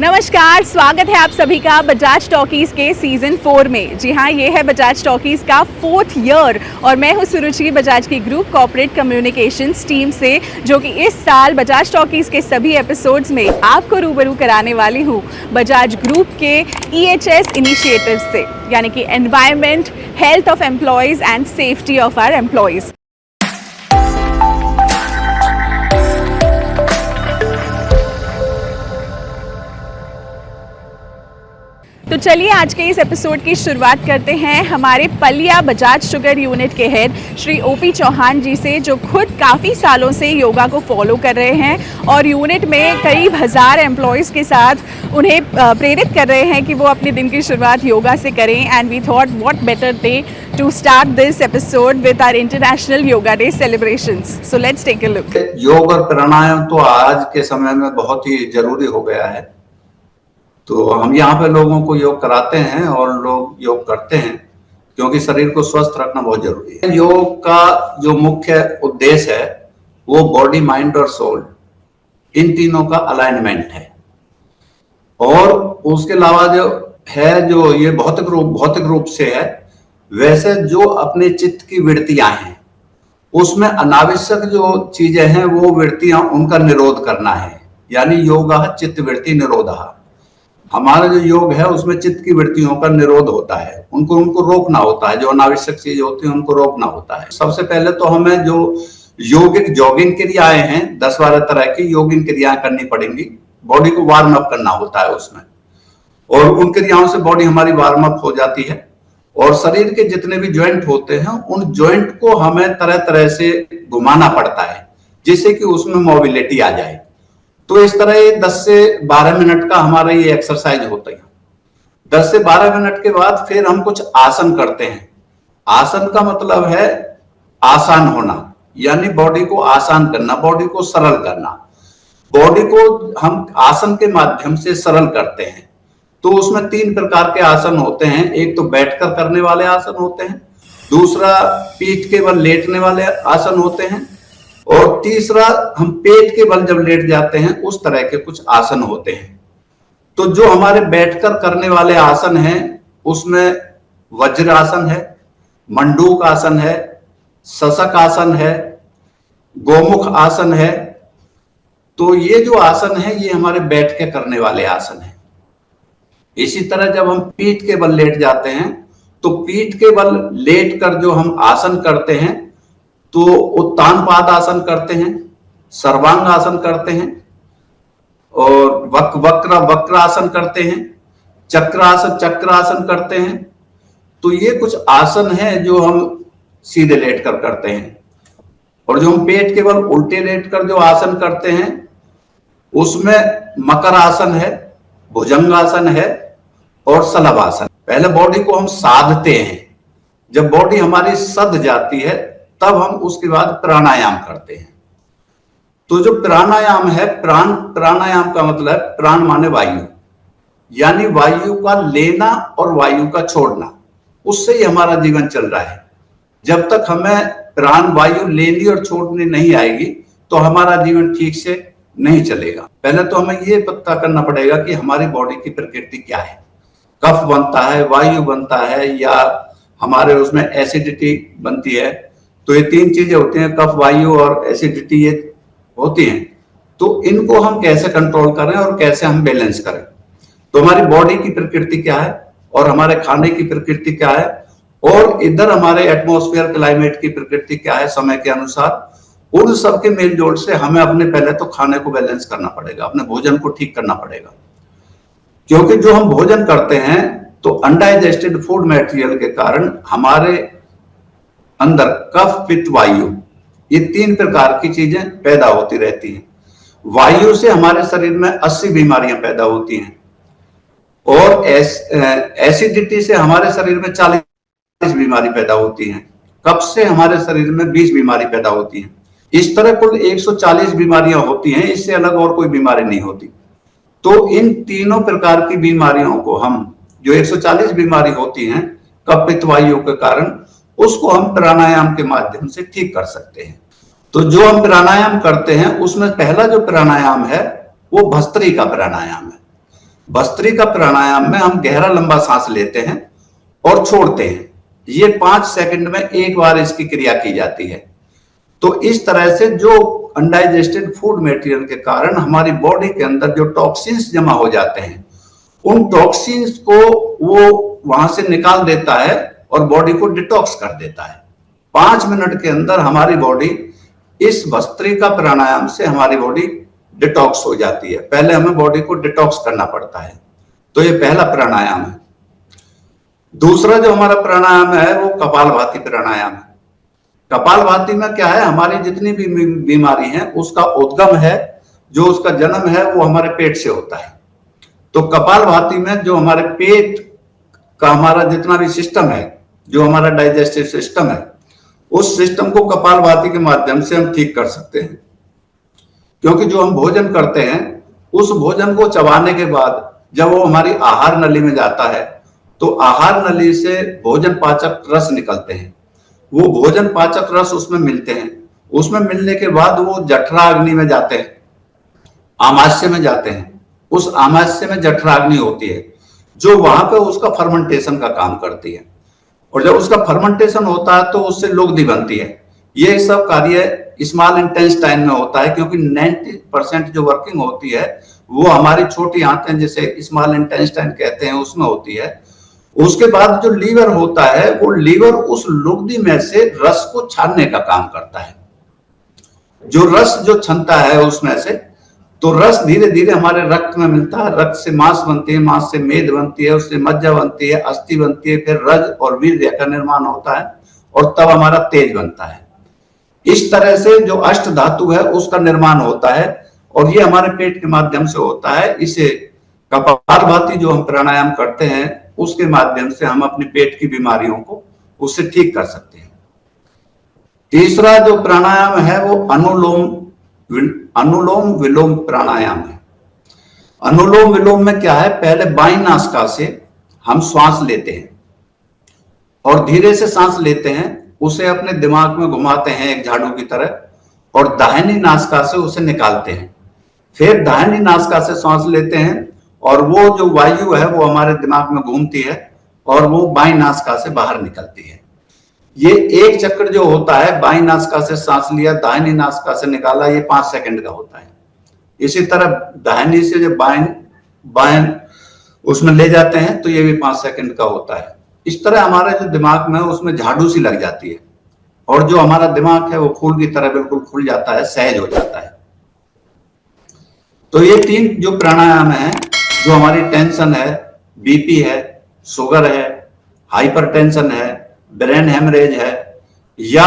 नमस्कार, स्वागत है आप सभी का बजाज टॉकीज के सीजन 4 में। जी हाँ, ये है बजाज टॉकीज का 4th ईयर और मैं हूँ सुरुचि बजाज की ग्रुप कॉर्पोरेट कम्युनिकेशंस टीम से, जो कि इस साल बजाज टॉकीज के सभी एपिसोड्स में आपको रूबरू कराने वाली हूँ बजाज ग्रुप के EHS इनिशिएटिव से, यानी कि environment, health of employees and safety of our employees. तो चलिए आज के इस एपिसोड की शुरुआत करते हैं हमारे पलिया बजाज शुगर यूनिट के हेड श्री OP चौहान जी से, जो खुद काफ़ी सालों से योगा को फॉलो कर रहे हैं और यूनिट में करीब 1000 एम्प्लॉयज़ के साथ उन्हें प्रेरित कर रहे हैं कि वो अपने दिन की शुरुआत योगा से करें। And we thought what better day to start this episode with our international yoga day celebrations. So let's take a look. योग और प्राणायाम तो आज के समय में बहुत ही जरूरी हो गया है, तो हम यहाँ पे लोगों को योग कराते हैं और लोग योग करते हैं क्योंकि शरीर को स्वस्थ रखना बहुत जरूरी है। योग का जो मुख्य उद्देश्य है वो बॉडी, माइंड और सोल, इन तीनों का अलाइनमेंट है। और उसके अलावा जो ये भौतिक रूप से है, वैसे जो अपने चित्त की वृत्तियां हैं उसमें अनावश्यक जो चीजें हैं वो वृत्तियां, उनका निरोध करना है, यानी योगा चित्त वृत्ति निरोधः। हमारा जो योग है उसमें चित्त की वृत्तियों का निरोध होता है, उनको रोकना होता है, जो अनावश्यक चीज होती है उनको रोकना होता है। सबसे पहले तो हमें जो योगिक जॉगिंग क्रियाएं हैं, 10-12 तरह की योगिक क्रियाएं करनी पड़ेंगी। बॉडी को वार्म अप करना होता है उसमें, और उन क्रियाओं से बॉडी हमारी वार्म अप हो जाती है। और शरीर के जितने भी ज्वाइंट होते हैं उन ज्वाइंट को हमें तरह तरह से घुमाना पड़ता है जिससे कि उसमें मोबिलिटी आ जाए। तो इस तरह ये 10 से 12 मिनट का हमारा ये एक्सरसाइज होता है। 10 से 12 मिनट के बाद फिर हम कुछ आसन करते हैं। आसन का मतलब है आसान होना, यानी बॉडी को आसान करना, बॉडी को सरल करना। बॉडी को हम आसन के माध्यम से सरल करते हैं। तो उसमें 3 प्रकार के आसन होते हैं। एक तो बैठकर करने वाले आसन होते हैं, दूसरा पीठ के बल लेटने वाले आसन होते हैं, और तीसरा हम पेट के बल जब लेट जाते हैं उस तरह के कुछ आसन होते हैं। तो जो हमारे बैठकर करने वाले आसन हैं उसमें वज्र आसन है, मंडूक आसन है, शशक आसन है, गोमुख आसन है। तो ये जो आसन है ये हमारे बैठ के करने वाले आसन है। इसी तरह जब हम पीठ के बल लेट जाते हैं तो पीठ के बल लेट कर जो हम आसन करते हैं तो उत्तान पाद आसन करते हैं, सर्वांग आसन करते हैं, और वक्र आसन करते हैं, चक्र आसन करते हैं। तो ये कुछ आसन है जो हम सीधे लेट कर करते हैं। और जो हम पेट के बल उल्टे लेट कर जो आसन करते हैं उसमें मकर आसन है, भुजंग आसन है और शलभ आसन। पहले बॉडी को हम साधते हैं। जब बॉडी हमारी सध जाती है तब हम उसके बाद प्राणायाम करते हैं। तो जो प्राणायाम है, प्राणायाम का मतलब है प्राण माने वायु, यानी वायु का लेना और वायु का छोड़ना, उससे ही हमारा जीवन चल रहा है। जब तक हमें प्राण वायु लेनी और छोड़नी नहीं आएगी तो हमारा जीवन ठीक से नहीं चलेगा। पहले तो हमें ये पता करना पड़ेगा कि हमारी बॉडी की प्रकृति क्या है। कफ बनता है, वायु बनता है, या हमारे उसमें एसिडिटी बनती है। तो ये 3 चीजें होती हैं, कफ, वायु और एसिडिटी, ये होती हैं। तो इनको हम कैसे कंट्रोल करें और कैसे हम बैलेंस करें। तो हमारी बॉडी की प्रकृति क्या है और हमारे खाने की प्रकृति क्या है, और इधर हमारे एटमॉस्फेयर क्लाइमेट की प्रकृति क्या है समय के अनुसार, उन सब के मेल जोड़ से हमें अपने पहले तो खाने को बैलेंस करना पड़ेगा, अपने भोजन को ठीक करना पड़ेगा। क्योंकि जो हम भोजन करते हैं तो अनडाइजेस्टेड फूड मटेरियल के कारण हमारे अंदर कफ, पित्त, वायु, ये 3 प्रकार की चीजें पैदा होती रहती हैं। वायु से हमारे शरीर में 80 बीमारियां पैदा होती हैं, और एसिडिटी से हमारे शरीर में 40 बीमारी पैदा होती हैं। कफ से हमारे शरीर में 20 बीमारी पैदा होती हैं। इस तरह कुल 140 बीमारियां होती हैं, इससे अलग और कोई बीमारी नहीं होती। तो इन तीनों प्रकार की बीमारियों को हम, जो 140 बीमारी होती हैं कफ, पित्त, वायु के कारण, उसको हम प्राणायाम के माध्यम से ठीक कर सकते हैं। तो जो हम प्राणायाम करते हैं उसमें पहला जो प्राणायाम है वो भस्त्री का प्राणायाम है। भस्त्रिका प्राणायाम में हम गहरा लंबा सांस लेते हैं और छोड़ते हैं। ये 5 सेकंड में एक बार इसकी क्रिया की जाती है। तो इस तरह से जो अनडाइजेस्टेड फूड मटेरियल के कारण हमारी बॉडी के अंदर जो टॉक्सिन्स जमा हो जाते हैं, उन टॉक्सिन्स को वो वहां से निकाल देता है और बॉडी को डिटॉक्स कर देता है। 5 मिनट के अंदर हमारी बॉडी इस भस्त्रिका प्राणायाम से हमारी बॉडी डिटॉक्स हो जाती है। पहले हमें बॉडी को डिटॉक्स करना पड़ता है। तो ये पहला प्राणायाम है। दूसरा जो हमारा प्राणायाम है वो कपालभाति प्राणायाम है। कपालभाति में क्या है, हमारी जितनी भी बीमारी है उसका उद्गम है, जो उसका जन्म है वो हमारे पेट से होता है। तो कपालभाति में जो हमारे पेट का हमारा जितना भी सिस्टम है, जो हमारा डाइजेस्टिव सिस्टम है, उस सिस्टम को कपालभाति के माध्यम से हम ठीक कर सकते हैं। क्योंकि जो हम भोजन करते हैं उस भोजन को चबाने के बाद जब वो हमारी आहार नली में जाता है तो आहार नली से भोजन पाचक रस निकलते हैं। वो भोजन पाचक रस उसमें मिलते हैं। उसमें मिलने के बाद वो जठराग्नि में जाते हैं, आमाशय में जाते हैं। उस आमाशय में जठराग्नि होती है जो वहां पे उसका फर्मेंटेशन का काम करती है। और जब उसका फर्मेंटेशन होता है तो उससे लुगदी बनती है। ये सब कार्य स्मॉल इंटेस्टाइन में होता है, क्योंकि 90% जो वर्किंग होती है वो हमारी छोटी आंतें जिसे स्मॉल इंटेस्टाइन कहते हैं उसमें होती है। उसके बाद जो लीवर होता है वो लीवर उस लुगदी में से रस को छानने का काम करता है। जो रस जो छनता है उसमें से, तो रस धीरे धीरे हमारे रक्त में मिलता है। रक्त से मांस बनती है, मांस से मेद बनती है, उससे मज्जा बनती है, अस्थि बनती है, फिर रज और वीर्य का निर्माण होता है और तब हमारा तेज बनता है। इस तरह से जो अष्ट धातु है उसका निर्माण होता है और ये हमारे पेट के माध्यम से होता है। इसे कपालभाति जो हम प्राणायाम करते हैं उसके माध्यम से हम अपने पेट की बीमारियों को उससे ठीक कर सकते हैं। तीसरा जो प्राणायाम है वो अनुलोम विलोम प्राणायाम है। अनुलोम विलोम में क्या है, पहले बाईं नासिका से हम श्वास लेते हैं और धीरे से सांस लेते हैं, उसे अपने दिमाग में घुमाते हैं एक झाड़ू की तरह और दाहिनी नासिका से उसे निकालते हैं। फिर दाहिनी नासिका से सांस लेते हैं और वो जो वायु है वो हमारे दिमाग में घूमती है और वो बाईं नासिका से बाहर निकलती है। ये एक चक्र जो होता है, बाईं नासिका से सांस लिया, दाहिनी नासिका से निकाला, ये 5 सेकंड का होता है। इसी तरह दाहिनी से जब बाएं उसमें ले जाते हैं तो ये भी 5 सेकंड का होता है। इस तरह हमारे जो दिमाग में है उसमें झाड़ू सी लग जाती है और जो हमारा दिमाग है वो फूल की तरह बिल्कुल खुल जाता है, सहज हो जाता है। तो ये 3 जो प्राणायाम है, जो हमारी टेंशन है, बीपी है, शुगर है, हाइपरटेंशन है, ब्रेन हेमरेज है या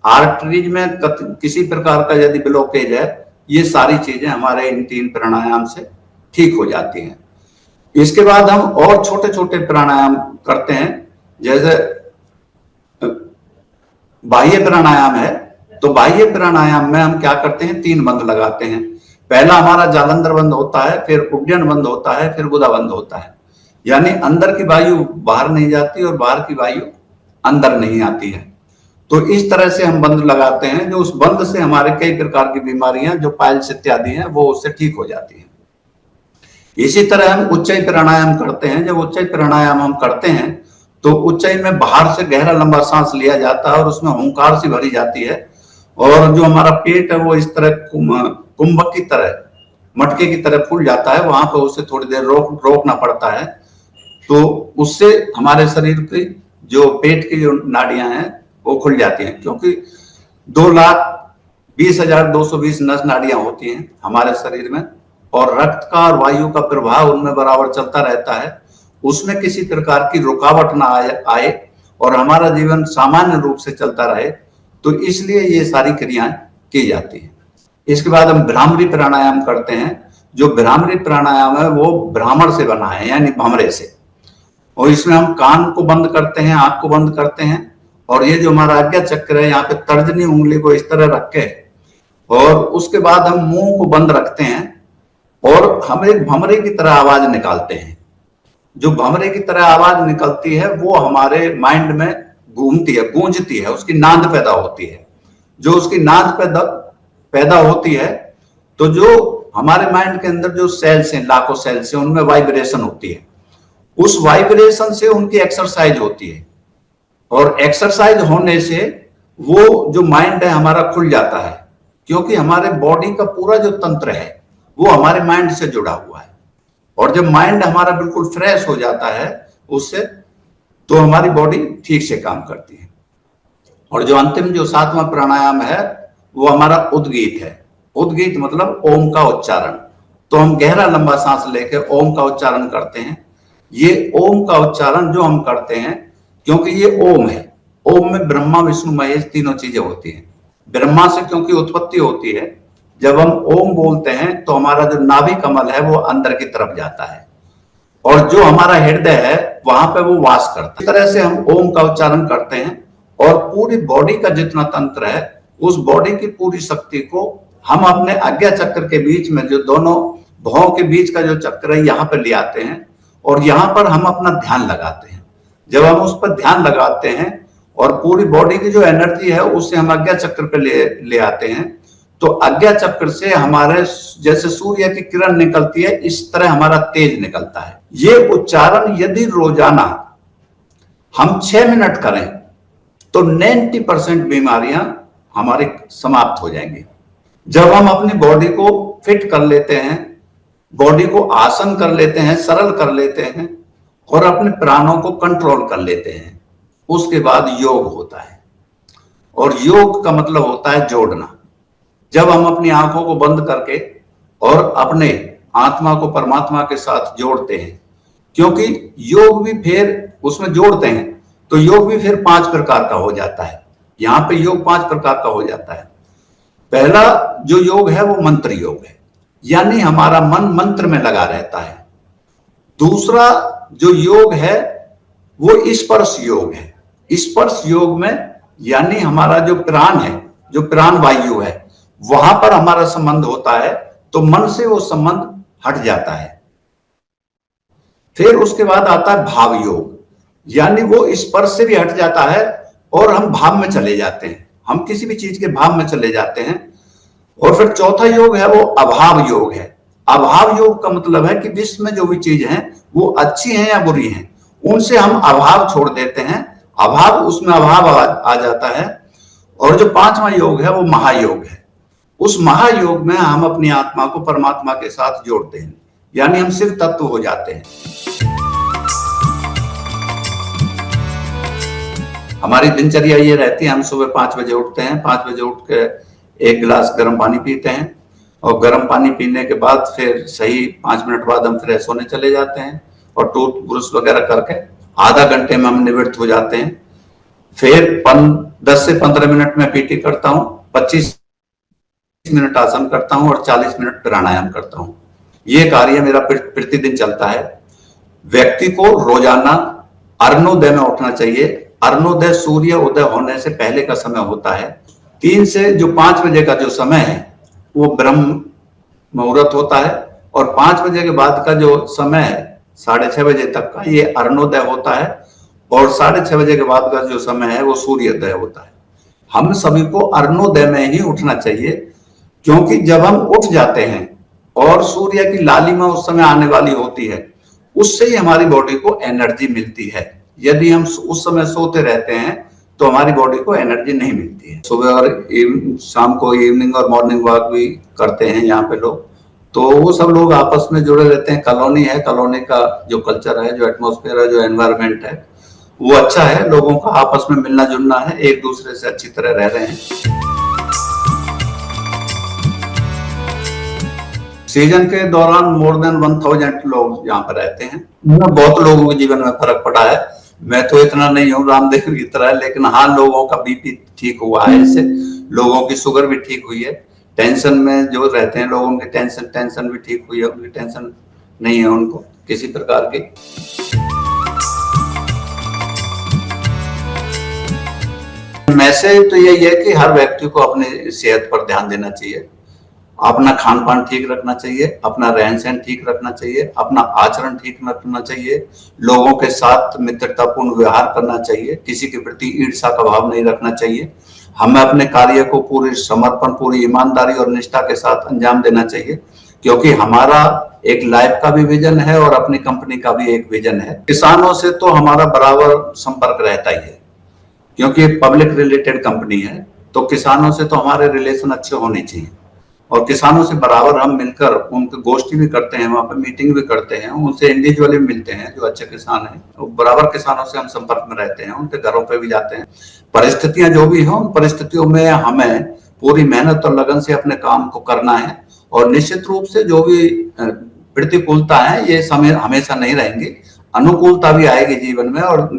आर्टरीज में किसी प्रकार का यदि ब्लॉकेज है, ये सारी चीजें हमारे इन 3 प्राणायाम से ठीक हो जाती हैं। इसके बाद हम और छोटे छोटे प्राणायाम करते हैं, जैसे बाह्य प्राणायाम है। तो बाह्य प्राणायाम में हम क्या करते हैं, 3 बंद लगाते हैं। पहला हमारा जालंधर बंद होता है, फिर उड्डयन बंद होता है, फिर गुदा बंद होता है। यानी अंदर की वायु बाहर नहीं जाती और बाहर की वायु अंदर नहीं आती है। तो इस तरह से हम बंद लगाते हैं, जो उस बंद से हमारे कई प्रकार की बीमारियां जो पाइल्स इत्यादि हैं वो उससे ठीक हो जाती हैं। इसी तरह हम उच्चई प्राणायाम करते हैं। जब उच्चई प्राणायाम हम करते हैं तो उच्चई में बाहर से गहरा लंबा सांस लिया जाता है और उसमें हुंकार सी भरी जाती है और जो हमारा पेट है वो इस तरह कुंभक की तरह, मटके की तरह फूल जाता है। वहां पर उसे थोड़ी देर रोकना पड़ता है। तो उससे हमारे शरीर की जो पेट की जो नाड़ियां हैं वो खुल जाती हैं, क्योंकि 2,20,220 नस नाड़ियां होती हैं हमारे शरीर में और रक्त का और वायु का प्रवाह उनमें बराबर चलता रहता है। उसमें किसी प्रकार की रुकावट ना आए और हमारा जीवन सामान्य रूप से चलता रहे, तो इसलिए ये सारी क्रियाएं की जाती हैं। इसके बाद हम भ्रामरी प्राणायाम करते हैं। जो भ्रामरी प्राणायाम है वो भ्रामर से बना है, यानी भमरे से। और इसमें हम कान को बंद करते हैं, आंख को बंद करते हैं और ये जो हमारा आज्ञा चक्र है, यहाँ पे तर्जनी उंगली को इस तरह रख के और उसके बाद हम मुंह को बंद रखते हैं और हम एक भमरे की तरह आवाज निकालते हैं। जो भमरे की तरह आवाज निकलती है वो हमारे माइंड में घूमती है, गूंजती है, उसकी नाद पैदा होती है। जो उसकी नाद पैदा होती है तो जो हमारे माइंड के अंदर जो सेल्स हैं, लाखों सेल्स हैं, उनमें वाइब्रेशन होती है। उस वाइब्रेशन से उनकी एक्सरसाइज होती है, और एक्सरसाइज होने से वो जो माइंड है हमारा खुल जाता है, क्योंकि हमारे बॉडी का पूरा जो तंत्र है वो हमारे माइंड से जुड़ा हुआ है। और जब माइंड हमारा बिल्कुल फ्रेश हो जाता है उससे, तो हमारी बॉडी ठीक से काम करती है। और जो अंतिम जो 7वां प्राणायाम है वो हमारा उद्गीत है। उद्गीत मतलब ओम का उच्चारण। तो हम गहरा लंबा सांस लेकर ओम का उच्चारण करते हैं। ये ओम का उच्चारण जो हम करते हैं, क्योंकि ये ओम है, ओम में ब्रह्मा विष्णु महेश तीनों चीजें होती हैं। ब्रह्मा से क्योंकि उत्पत्ति होती है, जब हम ओम बोलते हैं तो हमारा जो नाभि कमल है वो अंदर की तरफ जाता है, और जो हमारा हृदय है वहां पे वो वास करता है। इस तरह से हम ओम का उच्चारण करते हैं, और पूरी बॉडी का जितना तंत्र है उस बॉडी की पूरी शक्ति को हम अपने आज्ञा चक्र के बीच में, जो दोनों भौं के बीच का जो चक्र है, यहाँ पे ले आते हैं, और यहाँ पर हम अपना ध्यान लगाते हैं। जब हम उस पर ध्यान लगाते हैं और पूरी बॉडी की जो एनर्जी है उससे हम आज्ञा चक्र पे ले आते हैं, तो आज्ञा चक्र से हमारे जैसे सूर्य की किरण निकलती है, इस तरह हमारा तेज निकलता है। ये उच्चारण यदि रोजाना हम 6 मिनट करें तो 90% बीमारियां हमारी समाप्त हो जाएंगी। जब हम अपनी बॉडी को फिट कर लेते हैं, बॉडी को आसन कर लेते हैं, सरल कर लेते हैं, और अपने प्राणों को कंट्रोल कर लेते हैं, उसके बाद योग होता है। और योग का मतलब होता है जोड़ना। जब हम अपनी आंखों को बंद करके और अपने आत्मा को परमात्मा के साथ जोड़ते हैं, क्योंकि योग भी फिर उसमें जोड़ते हैं तो योग भी फिर 5 प्रकार का हो जाता है। यहाँ पे योग 5 प्रकार का हो जाता है। पहला जो योग है वो मंत्र योग है, यानी हमारा मन मंत्र में लगा रहता है। दूसरा जो योग है वो स्पर्श योग है। स्पर्श योग में यानी हमारा जो प्राण है, जो प्राण वायु है, वहां पर हमारा संबंध होता है, तो मन से वो संबंध हट जाता है। फिर उसके बाद आता है भाव योग, यानी वो स्पर्श से भी हट जाता है और हम भाव में चले जाते हैं, हम किसी भी चीज के भाव में चले जाते हैं। और फिर चौथा योग है वो अभाव योग है। अभाव योग का मतलब है कि विश्व में जो भी चीज है वो अच्छी है या बुरी है, उनसे हम अभाव छोड़ देते हैं, अभाव उसमें अभाव आ जाता है। और जो 5वां योग है वो महायोग है। उस महायोग में हम अपनी आत्मा को परमात्मा के साथ जोड़ते हैं, यानी हम शिव तत्व हो जाते हैं। हमारी दिनचर्या ये रहती है, हम सुबह 5 बजे उठते हैं, 5 बजे उठ के 1 गिलास गर्म पानी पीते हैं, और गर्म पानी पीने के बाद फिर सही 5 मिनट बाद हम फ्रेश होने चले जाते हैं, और टूथ ब्रश वगैरह करके आधा घंटे में हम निवृत्त हो जाते हैं। फिर 10 से 15 मिनट में पीटी करता हूँ, 25 मिनट आसन करता हूँ, और 40 मिनट प्राणायाम करता हूँ। ये कार्य मेरा प्रतिदिन चलता है। व्यक्ति को रोजाना अरुणोदय में उठना चाहिए। अरुणोदय सूर्य उदय होने से पहले का समय होता है। 3 से जो 5 बजे का जो समय है वो ब्रह्म मुहूर्त होता है, और 5 बजे के बाद का जो समय है 6:30 बजे तक का, ये अरुणोदय होता है, और 6:30 बजे के बाद का जो समय है वो सूर्योदय होता है। हम सभी को अरुणोदय में ही उठना चाहिए, क्योंकि जब हम उठ जाते हैं और सूर्य की लालिमा उस समय आने वाली होती है, उससे ही हमारी बॉडी को एनर्जी मिलती है। यदि हम उस समय सोते रहते हैं तो हमारी बॉडी को एनर्जी नहीं मिलती है। सुबह और शाम को इवनिंग और मॉर्निंग वॉक भी करते हैं यहाँ पे लोग, तो वो सब लोग आपस में जुड़े रहते हैं। कॉलोनी है, कॉलोनी का जो कल्चर है, जो एटमॉस्फेयर है, जो एनवायरनमेंट है, वो अच्छा है। लोगों का आपस में मिलना जुलना है, एक दूसरे से अच्छी तरह रह रहे हैं। सीजन के दौरान मोर देन 1000 लोग यहाँ पर रहते हैं। बहुत लोगों के जीवन में फर्क पड़ा है। मैं तो इतना नहीं हूँ रामदेव की तरह, लेकिन हाँ, लोगों का बीपी ठीक हुआ है इससे, लोगों की शुगर भी ठीक हुई है। टेंशन में जो रहते हैं लोगों की टेंशन भी ठीक हुई है, उनकी टेंशन नहीं है उनको किसी प्रकार की। मैसेज तो यही है कि हर व्यक्ति को अपनी सेहत पर ध्यान देना चाहिए, अपना खान पान ठीक रखना चाहिए, अपना रहन सहन ठीक रखना चाहिए, अपना आचरण ठीक रखना चाहिए, लोगों के साथ मित्रतापूर्ण व्यवहार करना चाहिए, किसी के प्रति ईर्ष्या का भाव नहीं रखना चाहिए। हमें अपने कार्य को पूरे समर्पण, पूरी ईमानदारी और निष्ठा के साथ अंजाम देना चाहिए, क्योंकि हमारा एक लाइफ का भी विजन है और अपनी कंपनी का भी एक विजन है। किसानों से तो हमारा बराबर संपर्क रहता ही है, क्योंकि पब्लिक रिलेटेड कंपनी है, तो किसानों से तो हमारे रिलेशन अच्छे होने चाहिए और किसानों से बराबर हम मिलकर उनकी गोष्ठी भी करते हैं, वहां पर मीटिंग भी करते हैं, उनसे इंडिविजुअली मिलते हैं जो अच्छे किसान हैं, तो बराबर किसानों से हम संपर्क में रहते हैं, उनके घरों पे भी जाते हैं। परिस्थितियां जो भी हों, उन परिस्थितियों में हमें पूरी मेहनत और लगन से अपने काम को करना है और निश्चित रूप से जो भी प्रतिकूलता है ये समय हमेशा नहीं रहेंगी, अनुकूलता भी आएगी जीवन में और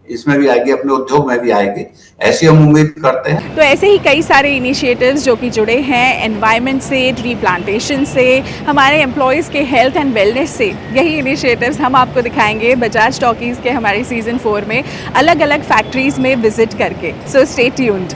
इसमें भी आएगी, अपने उद्योग में भी आएगी, ऐसी हम उम्मीद करते हैं। तो ऐसे ही कई सारे इनिशिएटिव्स जो कि जुड़े हैं एनवायरनमेंट से, ट्री प्लांटेशन से, हमारे एम्प्लॉयज़ के हेल्थ एंड वेलनेस से, यही इनिशिएटिव्स हम आपको दिखाएंगे बजाज टॉकीज़ के हमारे सीज़न 4 में अलग अलग फैक्ट्रीज़ में विजिट करके। So stay tuned.